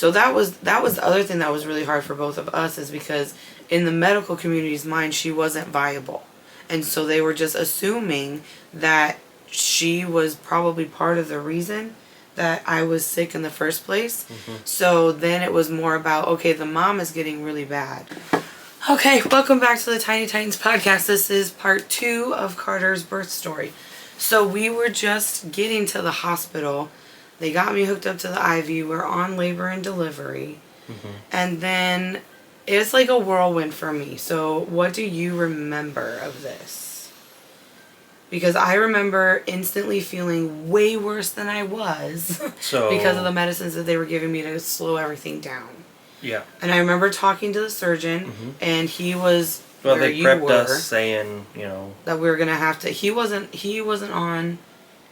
So that was the other thing that was really hard for both of us, is because in the medical community's mind, she wasn't viable. And so they were just assuming that she was probably part of the reason that I was sick in the first place. So then it was more about, okay, the mom is getting really bad. Okay, welcome back to the Tiny Titans podcast. This is part 2 of Carter's birth story. So we were just getting to the hospital. They got me hooked up to the IV. We're on labor and delivery. And then it's like a whirlwind for me. So what do you remember of this? Because I remember instantly feeling way worse than I was because of the medicines that they were giving me to slow everything down. Yeah. And I remember talking to the surgeon, and he was they prepped us saying, that we were gonna have to. He wasn't on.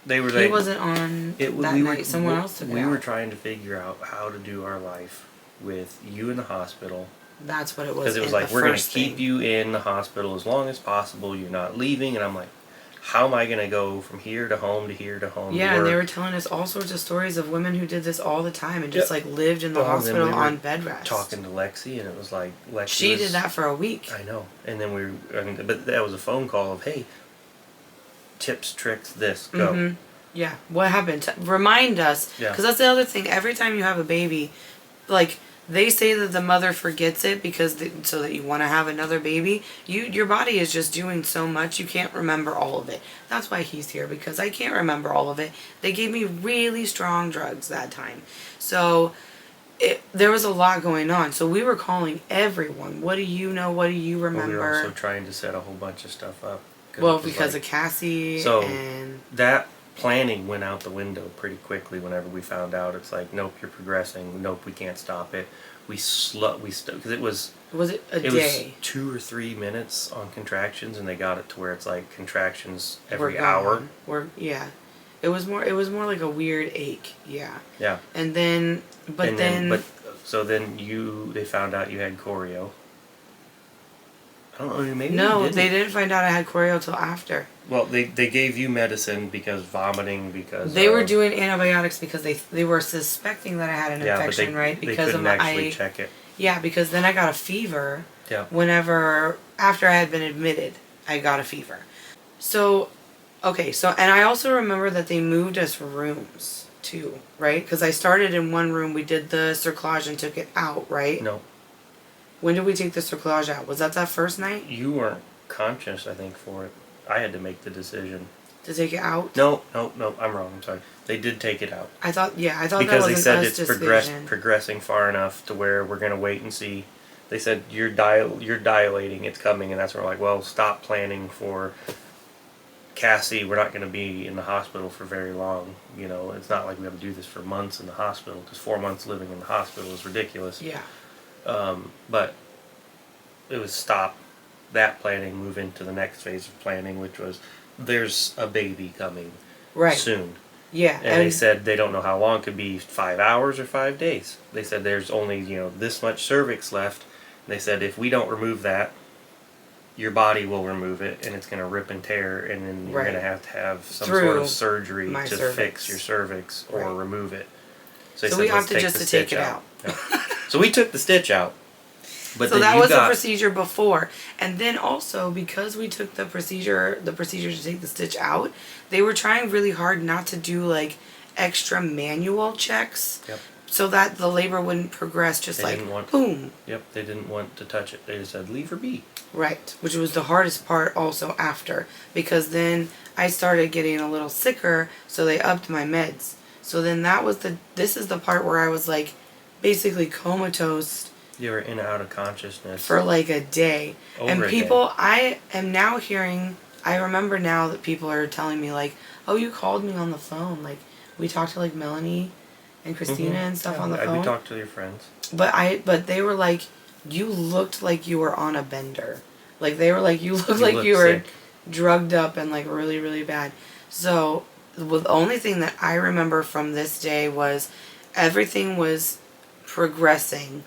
He wasn't on that night. Someone else took it out. We were trying to figure out how to do our life with you in the hospital. That's what it was. Because it was like, we're gonna keep you in the hospital as long as possible. You're not leaving, and I'm like, how am I going to go from here to home to here to home? Yeah, and they were telling us all sorts of stories of women who did this all the time and just lived in the hospital on bed rest. Talking to Lexi, and it was like, Lexi she did that for a week. I know. And then but that was a phone call of, hey, tips, tricks, this, go. Yeah, what happened? Remind us. Because that's the other thing. Every time you have a baby, they say that the mother forgets it so that you want to have another baby. Your body is just doing so much, you can't remember all of it. That's why he's here, because I can't remember all of it. They gave me really strong drugs that time. So there was a lot going on. So we were calling everyone. What do you know? What do you remember? We were also trying to set a whole bunch of stuff up. Because of Cassie. So that planning went out the window pretty quickly whenever we found out. It's like, nope, you're progressing. Nope, we can't stop it. Because it was... Was it a day? It was 2 or 3 minutes on contractions, and they got it to where it's like contractions every hour. It was more like a weird ache. Yeah. Yeah. And then, so then they found out you had choreo. I don't know, maybe they didn't find out I had choreo till after. Well, they gave you medicine because vomiting, because... They were doing antibiotics because they were suspecting that I had an infection, right? Because they couldn't actually check it. Yeah, because then I got a fever. Yeah. After I had been admitted, I got a fever. So, and I also remember that they moved us rooms, too, right? Because I started in one room, we did the cerclage and took it out, right? No. When did we take the cerclage out? Was that first night? You weren't conscious, I think, for it. I had to make the decision. To take it out? No, I'm wrong. I'm sorry. They did take it out. I thought because that was they said it's progressing far enough to where we're going to wait and see. They said, you're dilating, it's coming, and that's when we're like, well, stop planning for Cassie. We're not going to be in the hospital for very long. It's not like we have to do this for months in the hospital, because 4 months living in the hospital is ridiculous. Yeah. But it was stop that planning, move into the next phase of planning, which was, there's a baby coming soon. Yeah. And they said they don't know how long. It could be 5 hours or 5 days. They said there's only, this much cervix left. And they said if we don't remove that, your body will remove it, and it's going to rip and tear, and then you're going to have some sort of surgery to fix your cervix or remove it. So we opted just to take it out. Yeah. So we took the stitch out. But so that was the procedure before. And then also, because we took the procedure to take the stitch out, they were trying really hard not to do extra manual checks. Yep. So that the labor wouldn't progress boom. Yep, they didn't want to touch it. They just said, leave her be. Right, which was the hardest part also after. Because then I started getting a little sicker, so they upped my meds. So then this is the part where I was basically comatose. You were in and out of consciousness. For a day. I am now hearing, I remember now that people are telling me oh, you called me on the phone. We talked to Melanie and Christina and stuff on the phone. We talked to your friends. But they were you looked like you were on a bender. They were you looked like you were drugged up and really, really bad. So the only thing that I remember from this day was everything was progressing.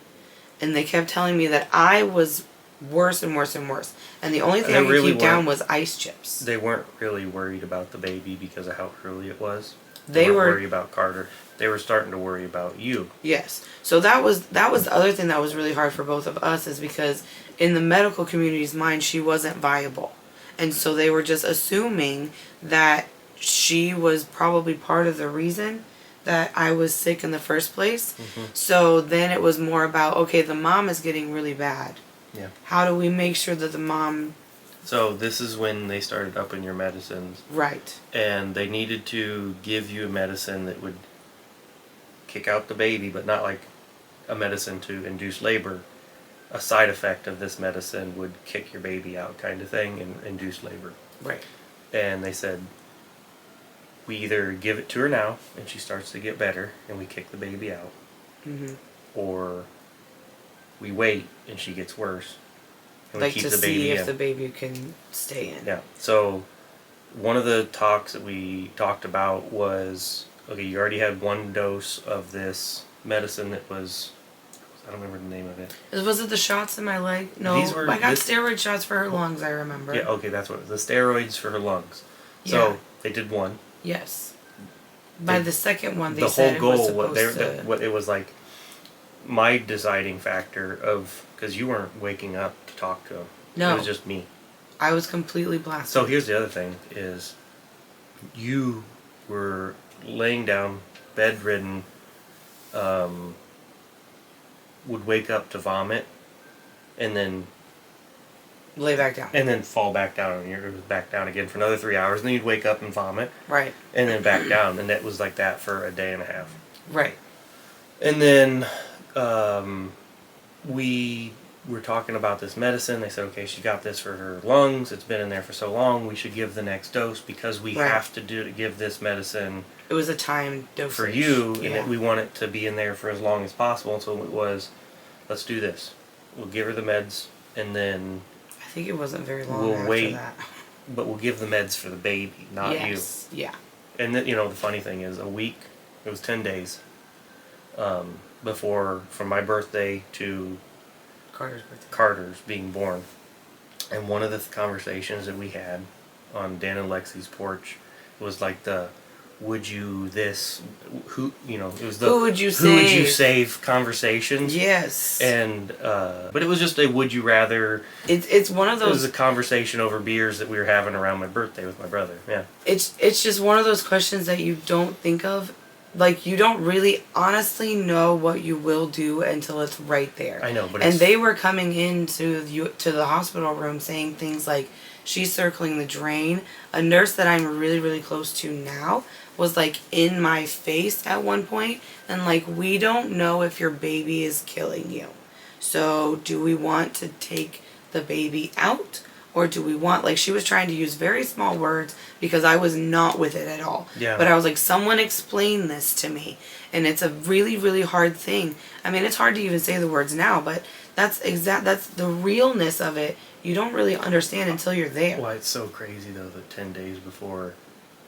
And they kept telling me that I was worse and worse and worse. And the only thing I could keep down was ice chips. They weren't really worried about the baby because of how early it was. They were worried about Carter. they were starting to worry about you. Yes. So that was the other thing that was really hard for both of us, is because in the medical community's mind, she wasn't viable. And so they were just assuming that she was probably part of the reason that I was sick in the first place. Mm-hmm. So then it was more about, okay, the mom is getting really bad. Yeah. How do we make sure that the mom... So this is when they started upping your medicines. Right. And they needed to give you a medicine that would kick out the baby, but not like a medicine to induce labor. A side effect of this medicine would kick your baby out, kind of thing, and induce labor. Right. And they said, we either give it to her now and she starts to get better and we kick the baby out, Mm-hmm. or we wait and she gets worse and Like we keep to the baby see if in. the baby can stay in. Yeah. So one of the talks that we talked about was, okay, you already had one dose of this medicine that was, I don't remember the name of it. Was it the shots in my leg? No, I got steroid shots for her lungs, I remember. Yeah, okay, that's what it was. The steroids for her lungs. So Yeah. they did one. Yes. By the second one, they The said whole it was goal, supposed what it was like, my deciding factor of, because you weren't waking up to talk to him. No. It was just me. I was completely blasted. So here's the other thing is, you were laying down, bedridden, would wake up to vomit, and then Lay back down. and then fall back down, and you're back down again for another 3 hours, and then you'd wake up and vomit, Right. and then back down, and that was like that for a day and a half. Right. And then we were talking about this medicine. They said, okay, she got this for her lungs. It's been in there for so long. We should give the next dose because we Right. have to give this medicine It was a timed dosage. for you, Yeah. and that we want it to be in there for as long as possible. So it was, let's do this. We'll give her the meds, and then I think it wasn't very long we'll after wait, that. but we'll give the meds for the baby, not you. Yes. Yeah. And then, the funny thing is, a week, it was 10 days before, from my birthday to Carter's birthday. Carter's being born. And one of the conversations that we had on Dan and Lexi's porch was like the, would you this, who, it was the, Who would you who would you save? save conversations. Yes. And, but it was just a would you rather. It's one of It was those. a conversation over beers that we were having around my birthday with my brother. Yeah. It's just one of those questions that you don't think of. Like, you don't really honestly know what you will do until it's right there. I know, but and they were coming into to the hospital room saying things like, she's circling the drain. A nurse that I'm really, really close to now was like in my face at one point and like, we don't know if your baby is killing you. So do we want to take the baby out? Or do we want, like, she was trying to use very small words because I was not with it at all. Yeah. But I was like, someone explain this to me. And it's a really, really hard thing. I mean, it's hard to even say the words now, but that's the realness of it. You don't really understand until you're there. Well, it's so crazy though that 10 days before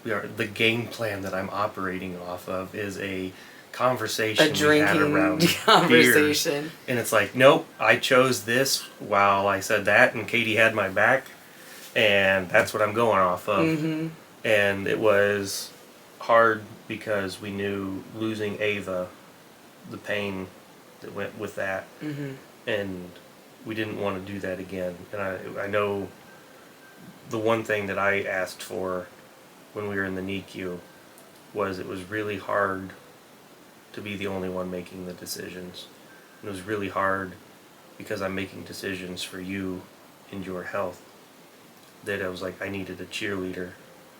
the game plan that I'm operating off of is a conversation A drinking we had around conversation. beers. And it's like, nope, I chose this while I said that, and Katie had my back, and that's what I'm going off of. Mm-hmm. And it was hard because we knew losing Ava, the pain that went with that, Mm-hmm. and we didn't want to do that again. And I know the one thing that I asked for when we were in the NICU was, it was really hard to be the only one making the decisions. And it was really hard because I'm making decisions for you and your health, that I was like, I needed a cheerleader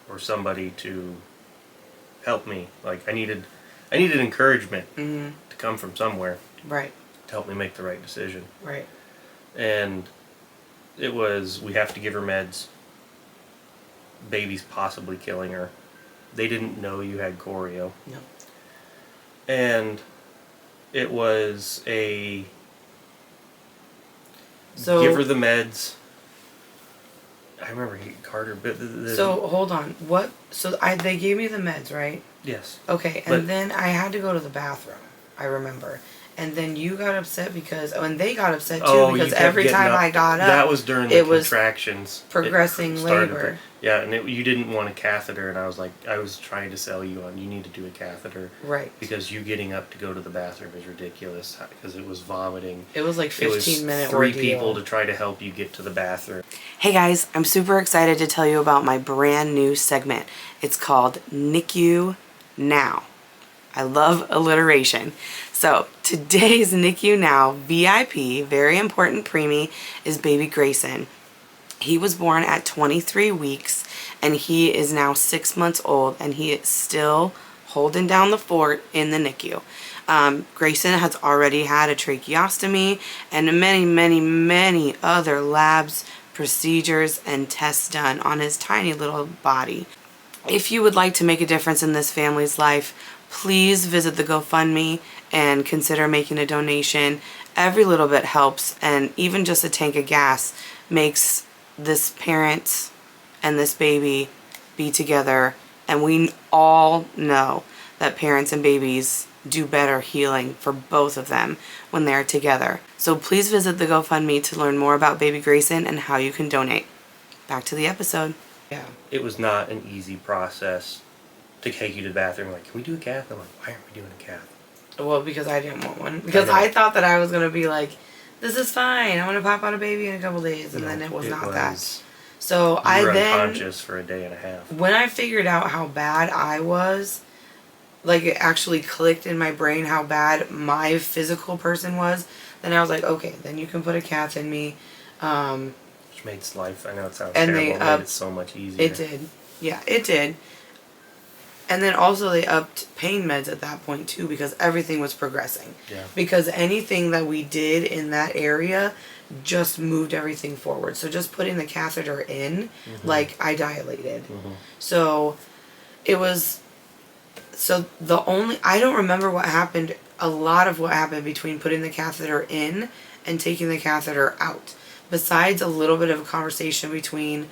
or somebody to help me. Like, I needed encouragement Mm-hmm. to come from somewhere Right. to help me make the right decision. Right. And it was, we have to give her meds. Baby's possibly killing her. They didn't know you had choreo. No. And it was a So give her the meds. I remember Carter. But So hold on. What? So they gave me the meds, right? yes. Okay, and But- then I had to go to the bathroom. I remember, And then you got upset and they got upset too because every time I got up, that was during the contractions, progressing labor. And you didn't want a catheter, and I was trying to sell you on you need to do a catheter, right? Because you getting up to go to the bathroom is ridiculous because it was vomiting. It was like 15-minute three ordeal. people to try to help you get to the bathroom. Hey guys, I'm super excited to tell you about my brand new segment. It's called NICU Now. I love alliteration. So today's NICU Now VIP, very important preemie, is baby Grayson. He was born at 23 weeks and he is now 6 months old and he is still holding down the fort in the NICU. Grayson has already had a tracheostomy and many other labs, procedures, and tests done on his tiny little body. If you would like to make a difference in this family's life, please visit the GoFundMe and consider making a donation. Every little bit helps, and even just a tank of gas makes this parent and this baby be together. And we all know that parents and babies do better healing for both of them when they're together. So please visit the GoFundMe to learn more about baby Grayson and how you can donate. Back to the episode. Yeah. It was not an easy process to take you to the bathroom. Like, can we do a cath? I'm like, why aren't we doing a cath? Well, because I didn't want one. Because I thought that I was going to be like, this is fine. I'm going to pop out a baby in a couple days. And then it was not that. So I then... unconscious for a day and a half. When I figured out how bad I was, like it actually clicked in my brain how bad my physical person was, then I was like, okay, then you can put a cath in me. Which made life, I know it sounds terrible, it made it so much easier. It did. Yeah, it did. And then also they upped pain meds at that point too because everything was progressing. Yeah. Because anything that we did in that area just moved everything forward. So just putting the catheter in, like I dilated. So it was, I don't remember what happened, a lot of what happened between putting the catheter in and taking the catheter out. Besides a little bit of a conversation between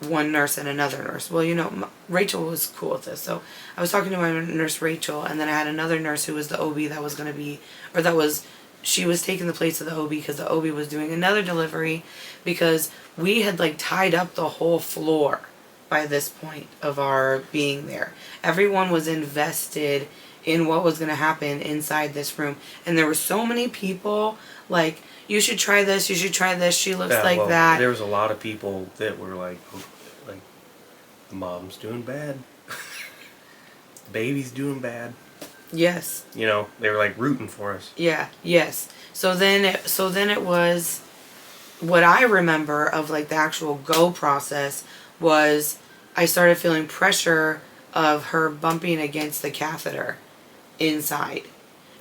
one nurse and another nurse. Well, you know, Rachel was cool with this. So I was talking to my nurse Rachel, and then I had another nurse who was the OB that was going to be, she was taking the place of the OB because the OB was doing another delivery because we had like tied up the whole floor by this point of our being there. Everyone was invested in what was going to happen inside this room. And there were so many people like, you should try this, you should try this, she looks that. There was a lot of people that were like the mom's doing bad. The baby's doing bad. Yes. You know, they were like rooting for us. Yeah, yes. So then it was, what I remember of like the actual go process was I started feeling pressure of her bumping against the catheter inside.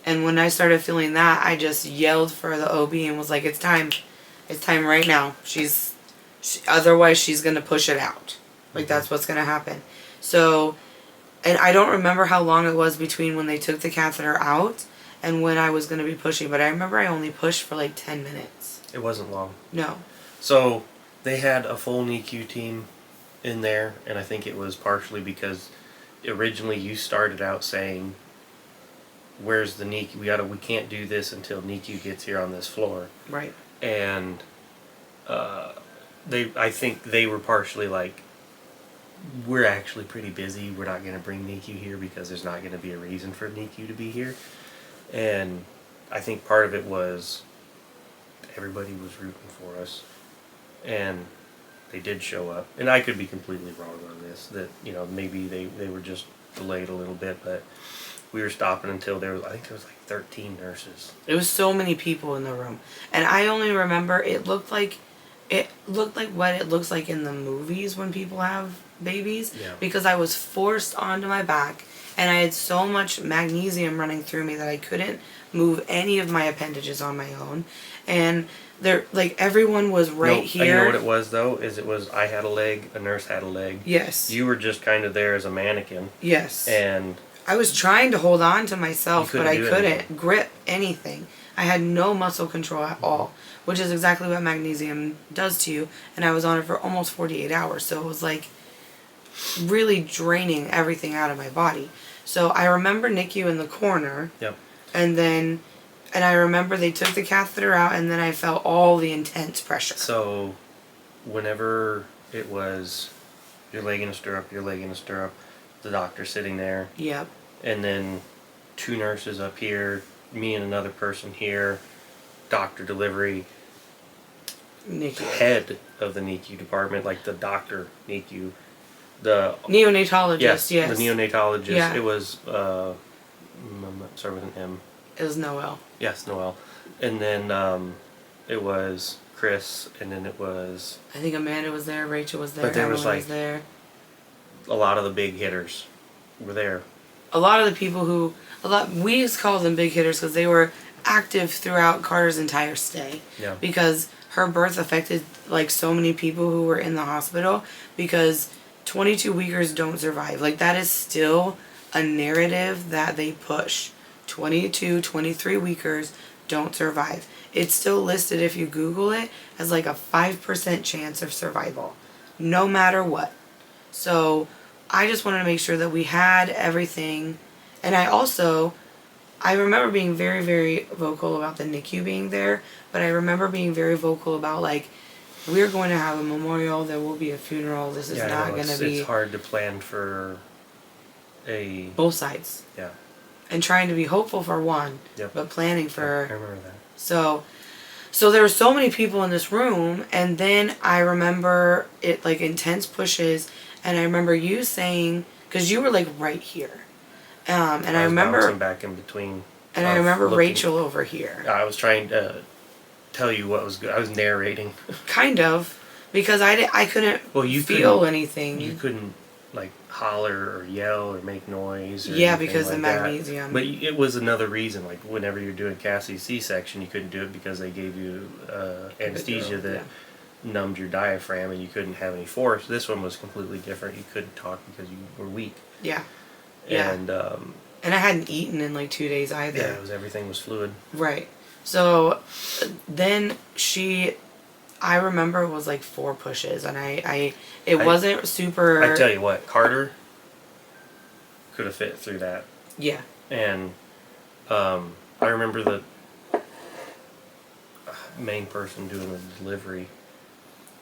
And when I started feeling that, I just yelled for the OB and was like, it's time right now. Otherwise she's going to push it out. Like that's what's going to happen. So, and I don't remember how long it was between when they took the catheter out and when I was going to be pushing, but I remember I only pushed for like 10 minutes. It wasn't long. No. So they had a full NICU team in there, and I think it was partially because originally you started out saying, where's the NICU? We can't do this until NICU gets here on this floor. Right. And I think they were partially like, we're actually pretty busy. We're not going to bring NICU here because there's not going to be a reason for NICU to be here. And I think part of it was everybody was rooting for us. And they did show up. And I could be completely wrong on this. That, you know, maybe they were just delayed a little bit, but we were stopping until I think there was like 13 nurses. There was so many people in the room. And I only remember it looked like what it looks like in the movies when people have babies. Yeah. Because I was forced onto my back and I had so much magnesium running through me that I couldn't move any of my appendages on my own. And there, like, everyone was here. You know what it was though? I had a leg, a nurse had a leg. Yes. You were just kind of there as a mannequin. Yes. And I was trying to hold on to myself, but I couldn't grip anything. I had no muscle control at all, which is exactly what magnesium does to you. And I was on it for almost 48 hours. So it was like really draining everything out of my body. So I remember NICU in the corner. Yep. And I remember they took the catheter out, and then I felt all the intense pressure. So, whenever it was your leg in a stirrup, the doctor sitting there. Yep. And then 2 nurses up here, me and another person here, doctor delivery, NICU. head of the NICU department, like the doctor NICU, the neonatologist. Yes. the neonatologist. Yeah. It was sorry with an M. It was Noel. Yes, Noel. And then it was Chris, and then it was, I think Amanda was there, Rachel was there, but there Emily was like was there. a lot of the big hitters were there. A lot of the people we just call them big hitters because they were active throughout Carter's entire stay. Yeah. Because her birth affected like so many people who were in the hospital, because 22 weekers don't survive. Like, that is still a narrative that they push. 22, 23 weekers don't survive. It's still listed, if you Google it, as like a 5% chance of survival, no matter what. So I just wanted to make sure that we had everything. And I remember being very, very vocal about the NICU being there, but I remember being very vocal about, like, we're going to have a memorial, there will be a funeral, this is not going to be... It's hard to plan for both sides. Yeah. And trying to be hopeful for one, Yep. but planning for... I remember that. So there were so many people in this room, and then I remember it, like, intense pushes, and I remember you saying, because you were, like, right here. And I remember bouncing back in between. And I remember Rachel over here. I was trying to tell you what was good. I was narrating. Kind of, because I couldn't feel anything. You couldn't, like, holler or yell or make noise. Or yeah, because like the magnesium. But it was another reason. Like, whenever you're doing Cassie's C-section, you couldn't do it because they gave you anesthesia that numbed your diaphragm, and you couldn't have any force. This one was completely different. You couldn't talk because you were weak. Yeah. Yeah. And I hadn't eaten in like 2 days either. Yeah, everything was fluid. Right. So then I remember it was like 4 pushes, and it wasn't super... I tell you what, Carter could have fit through that. Yeah. And I remember the main person doing the delivery,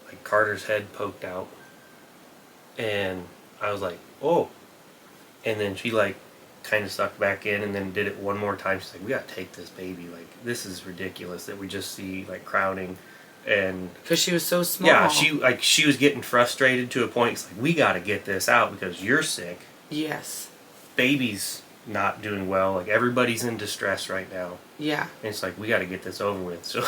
like, Carter's head poked out, and I was like, oh. And then she, like, kind of sucked back in, and then did it one more time. She's like, we gotta take this baby. Like, this is ridiculous that we just see, like, crowding. And because she was so small. Yeah, she was getting frustrated to a point. It's like, we gotta get this out because you're sick. Yes. Baby's not doing well. Like, everybody's in distress right now. Yeah. And it's like, we gotta get this over with. So,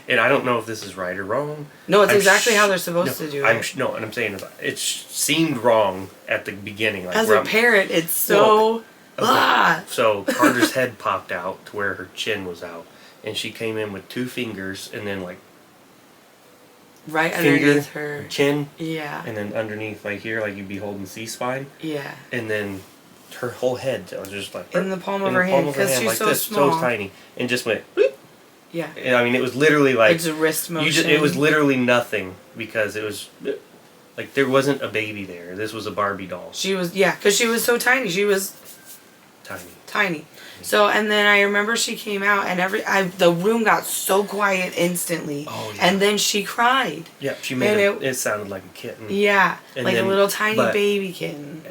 and I don't know if this is right or wrong. No, it's exactly how they're supposed to do it. No, and I'm saying it seemed wrong at the beginning. Like, as a parent, it's so... So Carter's head popped out to where her chin was out. And she came in with 2 fingers, and then, like... right underneath her... chin. Yeah. And then underneath, like, here, like you'd be holding C-spine. Yeah. And then her whole head was just like... in the palm of her hand, because she's like so small. So tiny. And just went... Bloop. Yeah. And, I mean, it was literally like... it's a wrist motion. It was literally nothing, because it was... like, there wasn't a baby there. This was a Barbie doll. She was... yeah, because she was so tiny. She was... Tiny. So, and then I remember she came out, and the room got so quiet instantly. Oh, yeah. And then she cried. Yeah, she made it sounded like a kitten. Yeah, and like a little tiny baby kitten.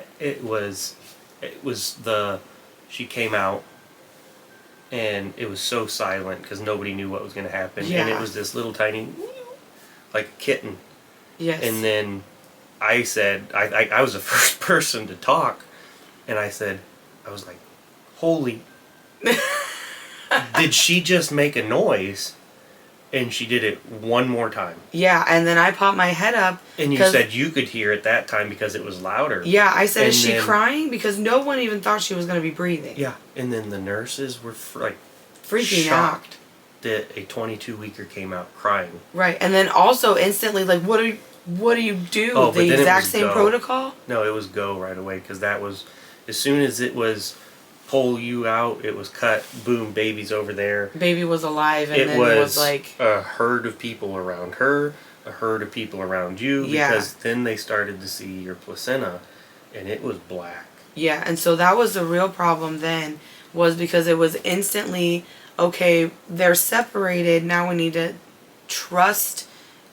She came out, and it was so silent because nobody knew what was going to happen. Yeah. And it was this little tiny, like a kitten. Yes. And then I said, I was the first person to talk, and I was like, holy, did she just make a noise? And she did it one more time. Yeah, and then I popped my head up. And you said you could hear it that time because it was louder. Yeah, I said, is she crying? Because no one even thought she was going to be breathing. Yeah, and then the nurses were freaking shocked that a 22-weeker came out crying. Right, and then also instantly, like, what do you do? Oh, the exact same protocol? No, it was go right away, because that was, as soon as it was pull you out, it was cut, boom, baby's over there. Baby was alive, and then it was like a herd of people around her, a herd of people around you, because then they started to see your placenta, and it was black. Yeah, and so that was the real problem then, was because it was instantly, okay, they're separated, now we need to trust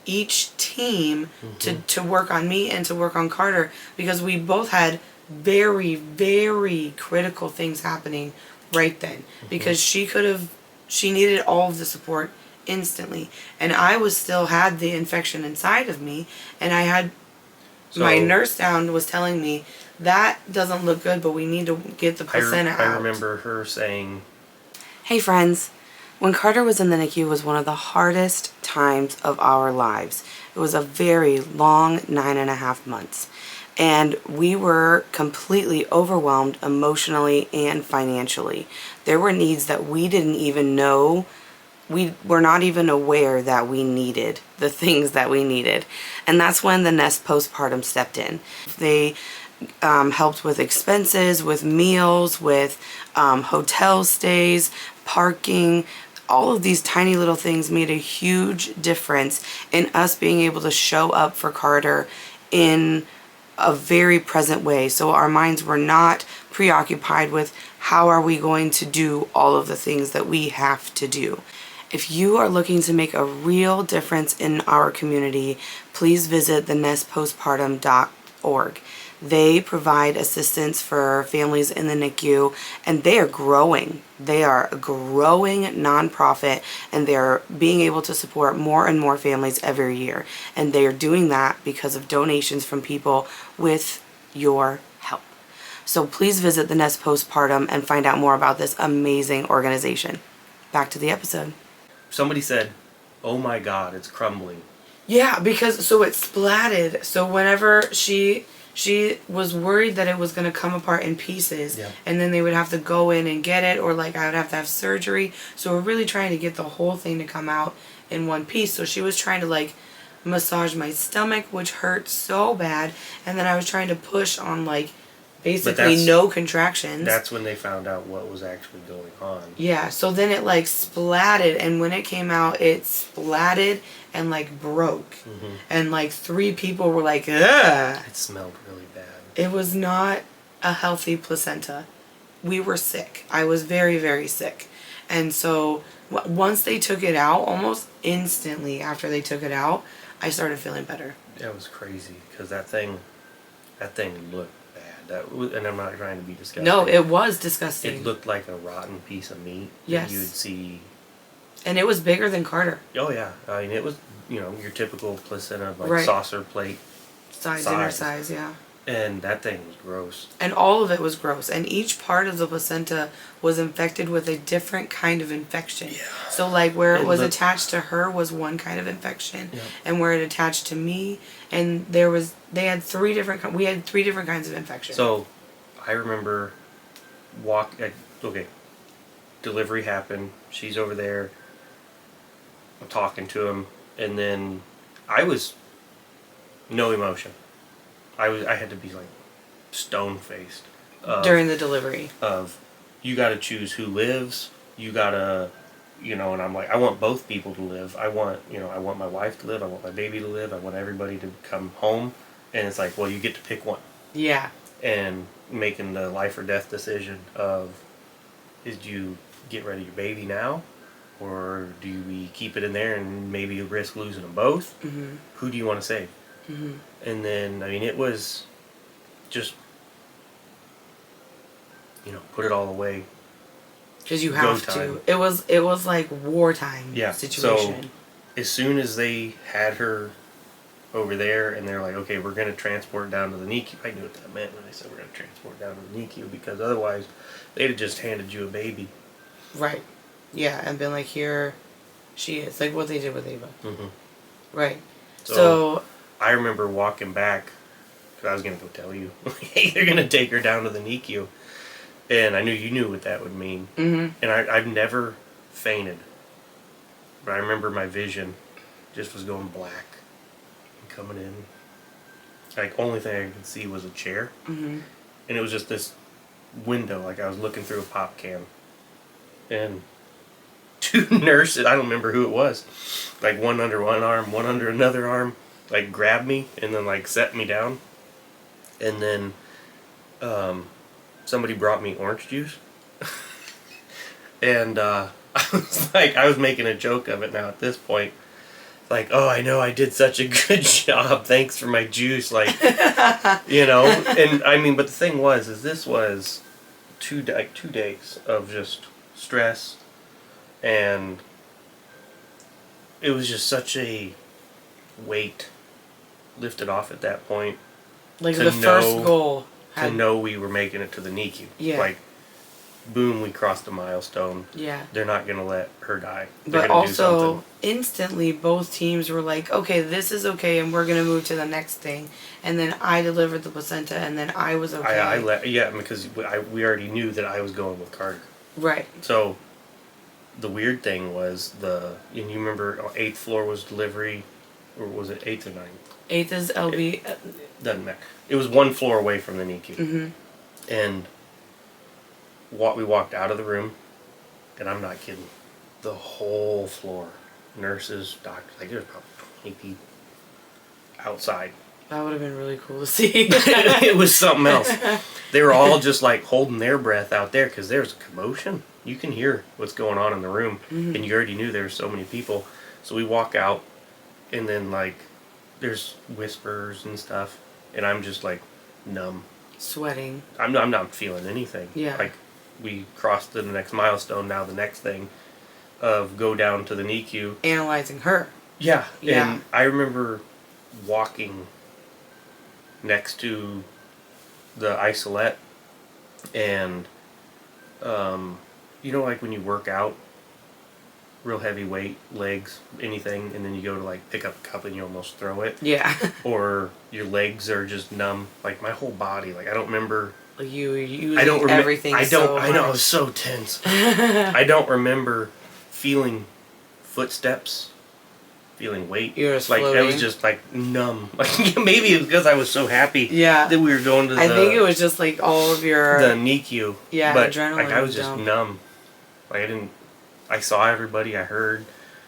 each team to work on me and to work on Carter, because we both had very, very critical things happening right then, because she needed all of the support instantly, and I was still had the infection inside of me, and I had my nurse down was telling me that doesn't look good, but we need to get the placenta out. I remember her saying, "Hey friends, when Carter was in the NICU was one of the hardest times of our lives. It was a very long 9.5 months. And we were completely overwhelmed emotionally and financially. There were needs that we didn't even know. We were not even aware that we needed the things that we needed. And that's when the Nest Postpartum stepped in. They helped with expenses, with meals, with hotel stays, parking. All of these tiny little things made a huge difference in us being able to show up for Carter in a very present way. So our minds were not preoccupied with how are we going to do all of the things that we have to do. If you are looking to make a real difference in our community, please visit thenestpostpartum.org. They provide assistance for families in the NICU, and they are growing. They are a growing nonprofit, and they're being able to support more and more families every year. And they are doing that because of donations from people with your help. So please visit the Nest Postpartum and find out more about this amazing organization. Back to the episode. Somebody said, "Oh my God, it's crumbling." Yeah, because so it splatted. So whenever she was worried that it was going to come apart in pieces, and then they would have to go in and get it, or like I would have to have surgery. So we're really trying to get the whole thing to come out in one piece. So she was trying to like massage my stomach, which hurt so bad, and then I was trying to push on like basically no contractions. That's when they found out what was actually going on. Yeah, so then it like splatted, and when it came out, it splatted and like broke. And like 3 people were like, ugh. It smelled really bad. It was not a healthy placenta. We were sick. I was very, very sick. And so once they took it out, almost instantly after they took it out, I started feeling better. That was crazy, because that thing looked bad. And I'm not trying to be disgusting. No, it was disgusting. It looked like a rotten piece of meat. Yes. That you would see. And it was bigger than Carter. Oh yeah, I mean it was, your typical placenta, like saucer plate dinner size, yeah. And that thing was gross. And all of it was gross. And each part of the placenta was infected with a different kind of infection. Yeah. So like where it was attached to her was one kind of infection, and where it attached to me, and we had 3 different kinds of infection. So I remember delivery happened. She's over there. I'm talking to him, and then I was no emotion. I had to be like stone faced during the delivery. You got to choose who lives. You gotta, and I'm like, I want both people to live. I want my wife to live. I want my baby to live. I want everybody to come home. And it's like, well, you get to pick one. Yeah. And making the life or death decision of, is you get rid of your baby now, or do we keep it in there and maybe risk losing them both? Who do you want to save? And then, I mean, it was just, put it all away. Because you have to. It was like wartime situation. So as soon as they had her over there and they're like, okay, we're going to transport down to the NICU. I knew what that meant when they said we're going to transport down to the NICU, because otherwise they'd have just handed you a baby. Right. Yeah, and been like, here she is. Like what they did with Ava. Right. So I remember walking back, because I was going to go tell you, hey, they're going to take her down to the NICU. And I knew you knew what that would mean. And I've never fainted. But I remember my vision just was going black and coming in. Like, only thing I could see was a chair. And it was just this window, like I was looking through a pop can. And 2 nurses, I don't remember who it was, like one under one arm, one under another arm, like grabbed me and then like set me down. And then somebody brought me orange juice. And I was making a joke of it now at this point. Like, oh, I know I did such a good job. Thanks for my juice. Like, you know. And I mean, but the thing was, this was 2 days of just stress, and it was just such a weight lifted off at that point. Like the first goal. To know we were making it to the NICU. Yeah. Like, boom, we crossed a milestone. Yeah. They're not going to let her die. They're But gonna do also, something. instantly, both teams were like, okay, this is okay, and we're going to move to the next thing. And then I delivered the placenta, and then I was okay. Yeah, because we already knew that I was going with Carter. Right. So, the weird thing was and you remember 8th floor was delivery, or was it 8th or 9th? 8th is LB. Doesn't matter. It was 1 floor away from the NICU. Mm-hmm. And we walked out of the room, and I'm not kidding, the whole floor, nurses, doctors, like there was probably 20 people outside. That would have been really cool to see. It was something else. They were all just like holding their breath out there because there's a commotion. You can hear what's going on in the room, and you already knew there were so many people. So we walk out, and then like there's whispers and stuff, and I'm just like numb. Sweating. I'm not feeling anything. Yeah. Like, we crossed the next milestone. Now the next thing of go down to the NICU. Analyzing her. Yeah. Yeah. And I remember walking next to the isolette, and you know, like when you work out, real heavy weight, legs, anything, and then you go to like pick up a cup and you almost throw it. Yeah. Or your legs are just numb. Like my whole body. Like I don't remember. You using I don't remember everything. I so know. I much. was so tense. I don't remember feeling footsteps, feeling weight. You were just like floating. I was just like numb. Like maybe it was because I was so happy. Yeah. That we were going to. I think it was just like all of your the NICU. Yeah, but adrenaline. like I was just numb. Like I didn't. I saw everybody. I heard.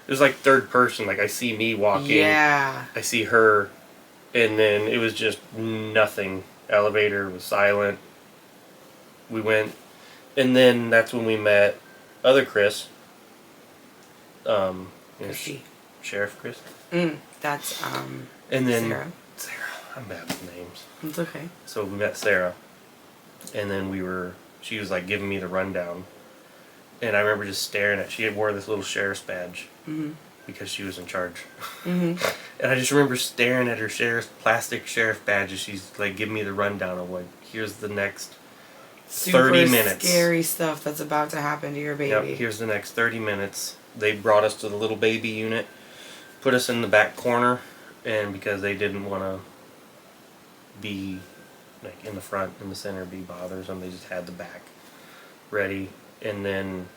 It was like third person. Like I see me walking. Yeah. I see her, and then it was just nothing. Elevator was silent. We went, and then that's when we met other Chris. Chrissy. Sheriff Chris. That's And then Sarah. I'm bad with names. It's okay. So we met Sarah, and then she was like giving me the rundown, and I remember just staring at. She had wore this little sheriff's badge because she was in charge, and I just remember staring at her plastic sheriff badge as she's like giving me the rundown of like, here's the next. Super 30 minutes. Scary stuff that's about to happen to your baby. Yep, here's the next 30 minutes. They brought us to the little baby unit, put us in the back corner, and because they didn't want to be like in the front, in the center, be bothersome, they just had the back ready. And then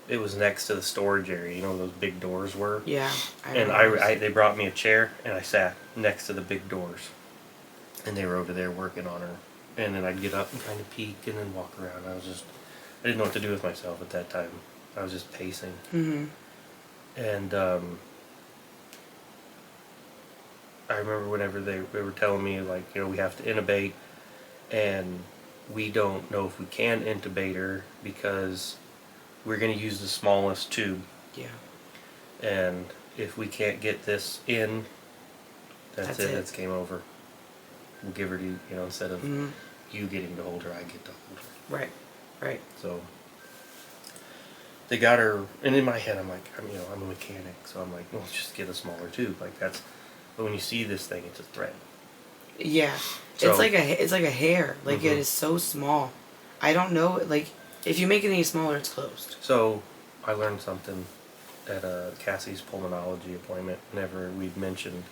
it was next to the storage area. You know where those big doors were? Yeah. They brought me a chair, and I sat next to the big doors. And they were over there working on her. And then I'd get up and kind of peek and then walk around. I didn't know what to do with myself at that time. I was just pacing. And I remember whenever they were telling me, like, you know, we have to intubate, and we don't know if we can intubate her because we're going to use the smallest tube. Yeah. And if we can't get this in, that's it. it. That's game over. We'll give her to you, you know, instead of you getting to hold her, I get to hold her. Right. So they got her, and in my head, I'm like, I'm a mechanic, so I'm like, well, let's just get a smaller tube. Like that's, but when you see this thing, it's a thread. Yeah, So, it's like a hair. Like it is so small. I don't know. Like if you make it any smaller, it's closed. So I learned something at Cassie's pulmonology appointment. Whenever we'd mentioned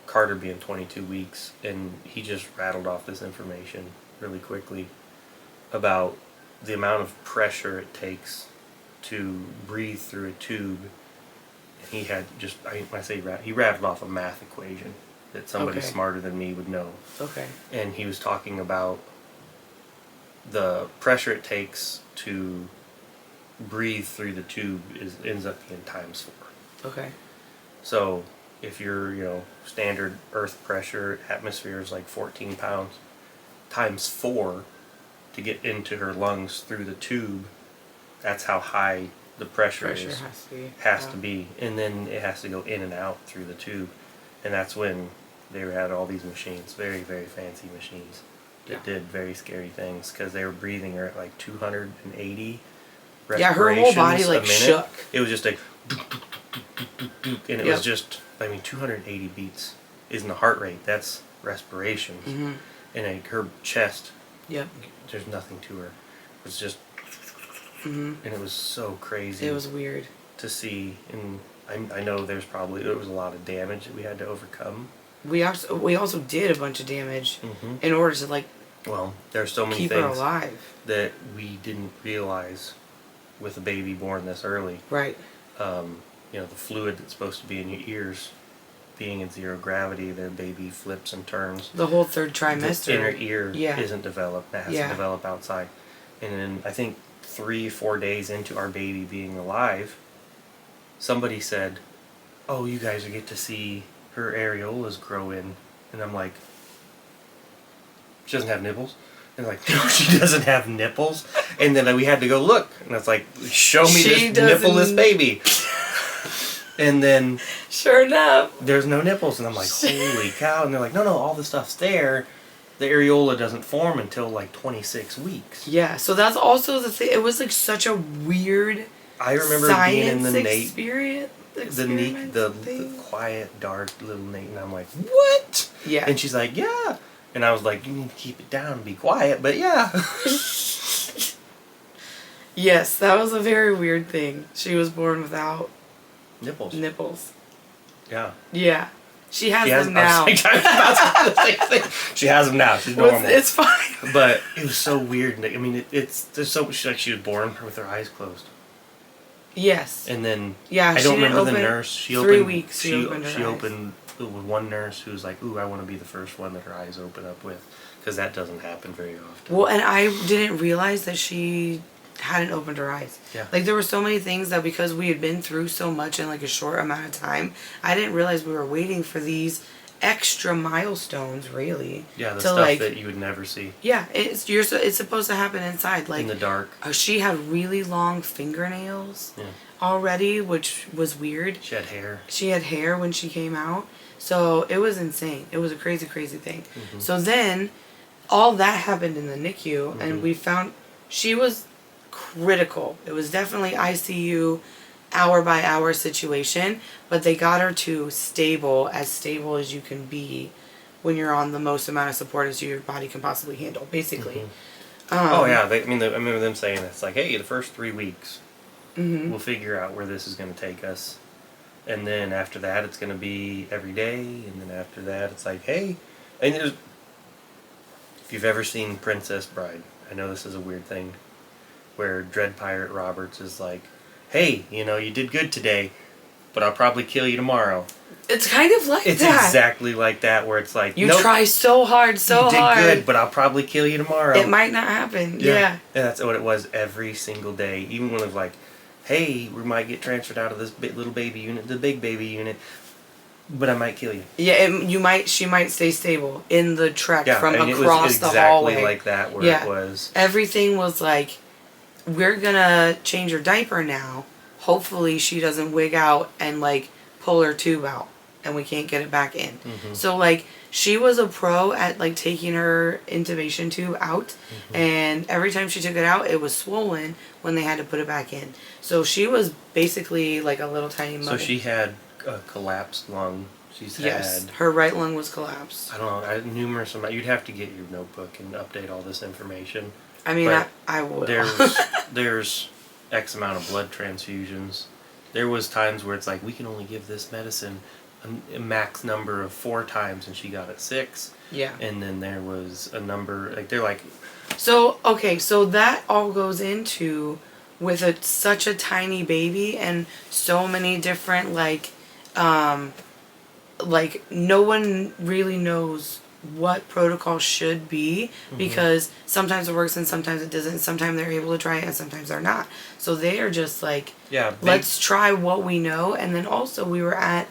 Carter being 22 weeks, and he just rattled off this information really quickly about the amount of pressure it takes to breathe through a tube. And he had just, he rattled off a math equation that somebody smarter than me would know. Okay. And he was talking about the pressure it takes to breathe through the tube ends up being times 4. Okay. So if your, standard earth pressure atmosphere is like 14 pounds, times 4 to get into her lungs through the tube. That's how high the pressure is. Has to be. And then it has to go in and out through the tube. And that's when they had all these machines, very, very fancy machines that did very scary things because they were breathing her at like 280 respirations. Yeah, her whole body like shook. It was just like, and it was just, 280 beats isn't a heart rate. That's respirations. Mm-hmm. And her chest, yep, there's nothing to her. It was just, mm-hmm. and it was so crazy. It was weird to see, and I know there was a lot of damage that we had to overcome. We also did a bunch of damage in order to there's so many keep things her alive that we didn't realize with a baby born this early. Right. The fluid that's supposed to be in your ears, being in zero gravity, the baby flips and turns. The whole third trimester. The inner ear isn't developed. That has to develop outside. And then I think 3-4 days into our baby being alive, somebody said, "Oh, you guys get to see her areolas grow in." And I'm like, "She doesn't have nipples?" And they're like, "No, she doesn't have nipples." And then we had to go look. And it's like, "Show me this nippleless baby." And then, sure enough, there's no nipples. And I'm like, "Holy cow." And they're like, no, all the stuff's there. The areola doesn't form until like 26 weeks. Yeah, so that's also the thing. It was like such a weird I remember being in the experience. The quiet, dark little Nate, and I'm like, "What?" Yeah. And she's like, "Yeah." And I was like, "You need to keep it down and be quiet," but yeah. Yes, that was a very weird thing. She was born without nipples. Yeah. Yeah. She has them now. She has them now. She's normal. It's fine. But it was so weird. I mean, there's so much, like, she was born with her eyes closed. Yes. And then I don't remember the nurse. She 3 weeks. She opened with one nurse who was like, "Ooh, I want to be the first one that her eyes open up with," because that doesn't happen very often. Well, and I didn't realize that she hadn't opened her eyes. Yeah. Like there were so many things that because we had been through so much in like a short amount of time, I didn't realize we were waiting for these extra milestones, really. Yeah, the stuff that you would never see. Yeah, it's supposed to happen inside, like in the dark. She had really long fingernails already, which was weird. She had hair. She had hair when she came out, so it was insane. It was a crazy, crazy thing. Mm-hmm. So then, all that happened in the NICU, and we found she was critical. It was definitely ICU. Hour by hour situation, but they got her to stable as you can be when you're on the most amount of support as your body can possibly handle, basically. I remember them saying it's like, "Hey, the first 3 weeks, we'll figure out where this is going to take us, and then after that, it's going to be every day, and then after that, it's like, hey," and if you've ever seen Princess Bride, I know this is a weird thing, where Dread Pirate Roberts is like, "Hey, you did good today, but I'll probably kill you tomorrow." It's kind of like that. It's exactly like that, where it's like, you try so hard, you did good, but I'll probably kill you tomorrow. It might not happen. Yeah. And that's what it was every single day. Even when it was like, "Hey, we might get transferred out of this little baby unit, the big baby unit, but I might kill you." Yeah, she might stay stable in the trek from across the hallway. Exactly like that, where it was. Everything was like, we're gonna change her diaper now. Hopefully she doesn't wig out and like pull her tube out and we can't get it back in. So like she was a pro at like taking her intubation tube out, and every time she took it out it was swollen when they had to put it back in. So she was basically like a little tiny mother. So she had a collapsed lung. Her right lung was collapsed. I don't know, numerous amounts. You'd have to get your notebook and update all this information. I mean, I would. There's X amount of blood transfusions. There was times where it's like, we can only give this medicine a max number of 4 times, and she got it 6. Yeah. And then there was a number, like, they're like... So that all goes into, with such a tiny baby and so many different, like no one really knows what protocol should be, because sometimes it works and sometimes it doesn't. Sometimes they're able to try it and sometimes they're not. So they are just like, let's try what we know. And then also we were at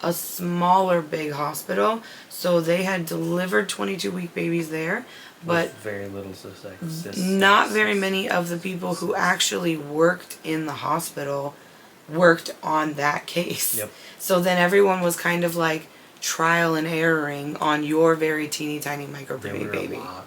a smaller big hospital, so they had delivered 22-week babies there, but with very little success. Not very many of the people who actually worked in the hospital worked on that case. Yep. So then everyone was kind of like trial and erroring on your very teeny tiny micro There preemie were baby. a lot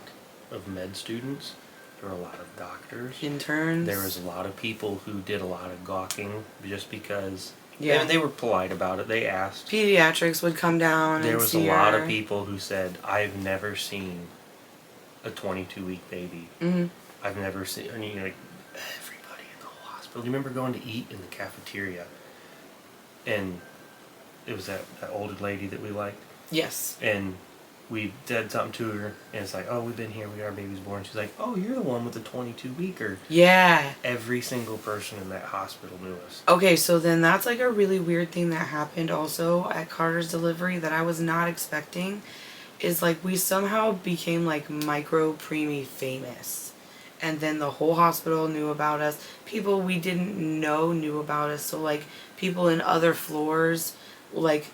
of med students. There were a lot of doctors. Interns. There was a lot of people who did a lot of gawking just because. Yeah. They were polite about it. They asked. Pediatrics would come down There and was see a lot her. of people who said, I've never seen a 22-week baby. Mm-hmm. I've never seen, like, everybody in the whole hospital. Do you remember going to eat in the cafeteria? And it was that older lady that we liked. Yes. And we said something to her, and it's like, oh, we've been here, our baby's born. She's like, oh, you're the one with the 22-weeker. Yeah. Every single person in that hospital knew us. Okay, so then that's like a really weird thing that happened also at Carter's delivery that I was not expecting. Is like we somehow became like micro preemie famous. And then the whole hospital knew about us. People we didn't know knew about us. So like people in other floors like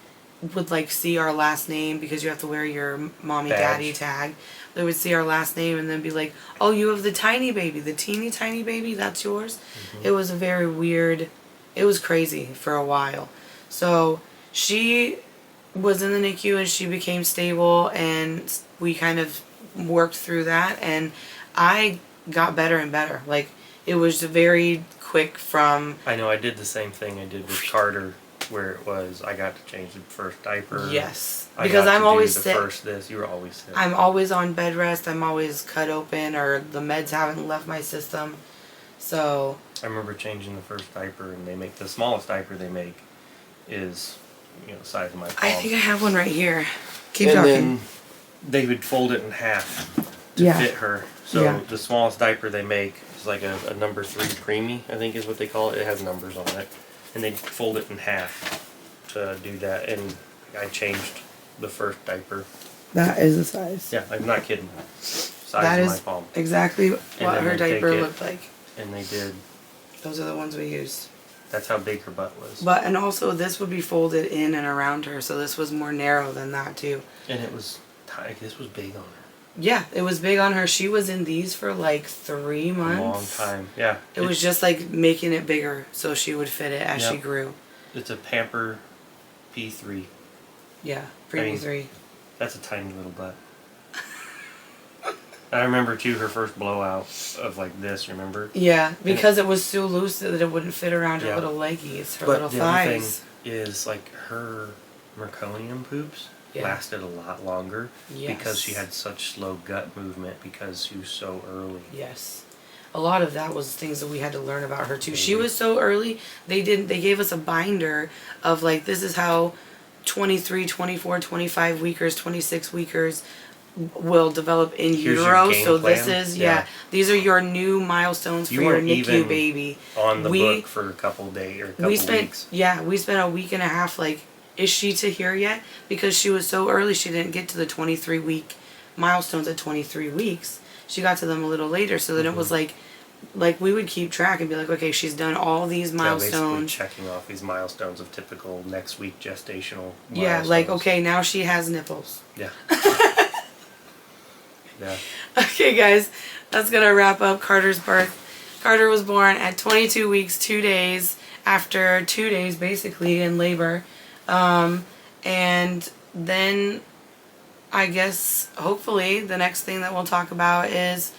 would like see our last name because you have to wear your mommy Badge. daddy tag. They would see our last name and then be like, oh, you have the tiny baby, the teeny tiny baby, that's yours. Mm-hmm. It was a very weird, it was crazy for a while. So she was in the NICU and she became stable and we kind of worked through that and I got better and better. Like it was very quick from... I know, I did the same thing I did with Carter, where it was, I got to change the first diaper. Yes. I Because got I'm to always do the sick. first this. You were always sick. I'm always on bed rest. I'm always cut open or the meds haven't left my system. So... I remember changing the first diaper, and they make the smallest diaper they make is, the size of my palm. I think I have one right here. Keep and talking. then they would fold it in half to Yeah. fit her. So Yeah. the smallest diaper they make is like a number 3 preemie, I think is what they call it. It has numbers on it. And they'd fold it in half to do that. And I changed the first diaper. That is the size. Yeah, I'm not kidding. Size That of is my palm. exactly what then her they take diaper it. looked like. And they did. Those are the ones we used. That's how big her butt was. But, and also this would be folded in and around her, so this was more narrow than that too. And it was tight. This was big on her. Yeah, it was big on her. She was in these for like 3 months. A long time. Yeah. It was just like making it bigger so she would fit it as she Yep. grew. It's a Pamper P3. Yeah, Preemie 3. That's a tiny little butt. I remember too her first blowout of like this, remember? Yeah, because it was so loose that it wouldn't fit around her Yeah. little leggies, her But little the thighs. other thing is like her meconium poops Yeah. lasted a lot longer Yes. because she had such slow gut movement because she was so early. Yes. A lot of that was things that we had to learn about her too. She was so early, they gave us a binder of like, this is how 23, 24, 25 weekers, 26 weekers will develop in Here's your utero. game So this plan. is, Yeah. these are your new milestones You for your weren't NICU even baby. On the We- book for a couple days or a couple We spent, weeks. yeah, we spent a week and a half like, is she to here yet? Because she was so early, she didn't get to the 23-week milestones at 23 weeks. She got to them a little later, so then it was like we would keep track and be like, okay, she's done all these Yeah, basically milestones. checking off these milestones of typical next week gestational milestones. Yeah, like, okay, now she has nipples. Yeah. Yeah. Okay, guys, that's gonna wrap up Carter's birth. Carter was born at 22 weeks, 2 days, after 2 days basically in labor. And then I guess hopefully the next thing that we'll talk about is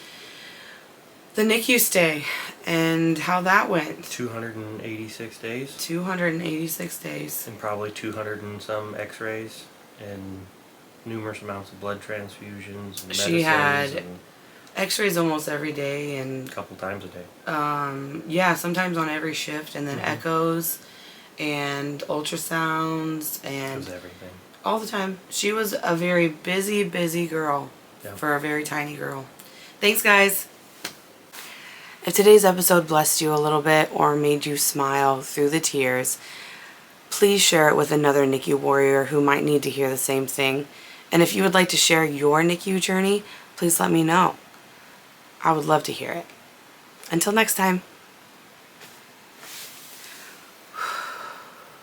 the NICU stay and how that went. 286 days. 286 days. And probably 200 and some x-rays and numerous amounts of blood transfusions and She medicines had and x-rays almost every day and a couple times a day. yeah, sometimes on every shift, and then echoes and ultrasounds It and was everything. all the time. She was a very busy girl Yeah. for a very tiny girl. Thanks, guys. If today's episode blessed you a little bit or made you smile through the tears, please share it with another NICU warrior who might need to hear the same thing. And if you would like to share your NICU journey, please let me know. I would love to hear it. Until next time.